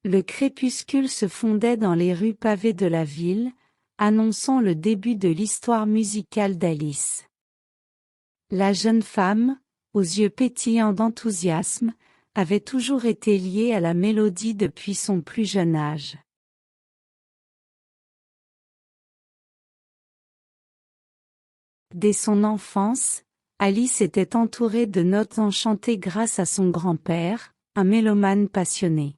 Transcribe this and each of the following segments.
Le crépuscule se fondait dans les rues pavées de la ville, annonçant le début de l'histoire musicale d'Alice. La jeune femme, aux yeux pétillants d'enthousiasme, avait toujours été liée à la mélodie depuis son plus jeune âge. Dès son enfance, Alice était entourée de notes enchantées grâce à son grand-père, un mélomane passionné.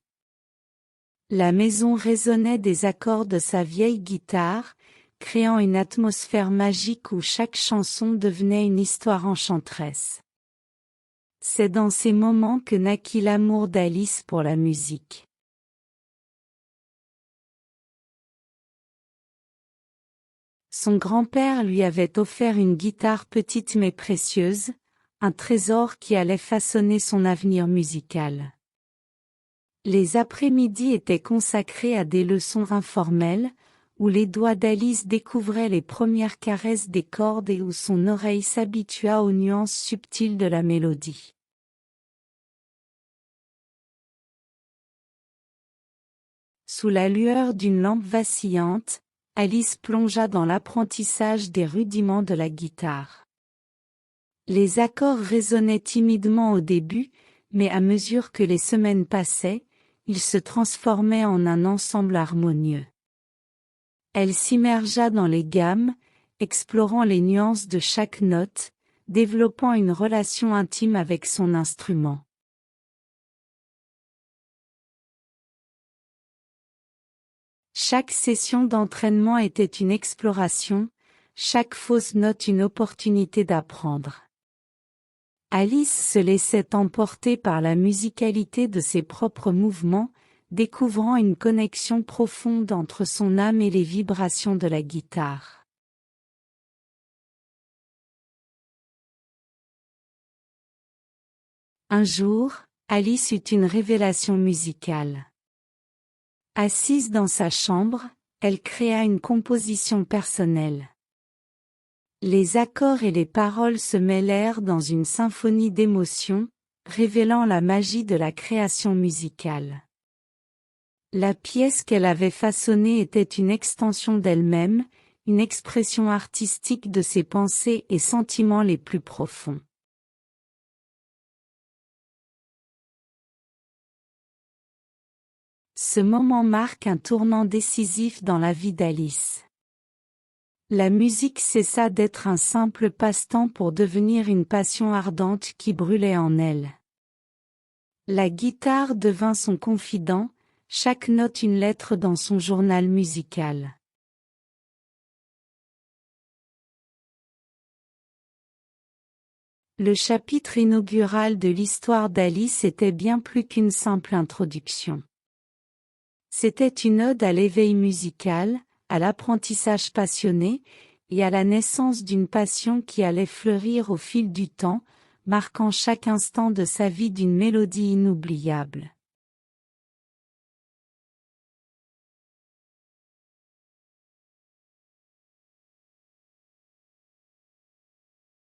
La maison résonnait des accords de sa vieille guitare, créant une atmosphère magique où chaque chanson devenait une histoire enchanteresse. C'est dans ces moments que naquit l'amour d'Alice pour la musique. Son grand-père lui avait offert une guitare petite mais précieuse, un trésor qui allait façonner son avenir musical. Les après-midi étaient consacrés à des leçons informelles, où les doigts d'Alice découvraient les premières caresses des cordes et où son oreille s'habitua aux nuances subtiles de la mélodie. Sous la lueur d'une lampe vacillante, Alice plongea dans l'apprentissage des rudiments de la guitare. Les accords résonnaient timidement au début, mais à mesure que les semaines passaient, ils se transformaient en un ensemble harmonieux. Elle s'immergea dans les gammes, explorant les nuances de chaque note, développant une relation intime avec son instrument. Chaque session d'entraînement était une exploration, chaque fausse note une opportunité d'apprendre. Alice se laissait emporter par la musicalité de ses propres mouvements, découvrant une connexion profonde entre son âme et les vibrations de la guitare. Un jour, Alice eut une révélation musicale. Assise dans sa chambre, elle créa une composition personnelle. Les accords et les paroles se mêlèrent dans une symphonie d'émotions, révélant la magie de la création musicale. La pièce qu'elle avait façonnée était une extension d'elle-même, une expression artistique de ses pensées et sentiments les plus profonds. Ce moment marque un tournant décisif dans la vie d'Alice. La musique cessa d'être un simple passe-temps pour devenir une passion ardente qui brûlait en elle. La guitare devint son confident, chaque note une lettre dans son journal musical. Le chapitre inaugural de l'histoire d'Alice était bien plus qu'une simple introduction. C'était une ode à l'éveil musical, à l'apprentissage passionné, et à la naissance d'une passion qui allait fleurir au fil du temps, marquant chaque instant de sa vie d'une mélodie inoubliable.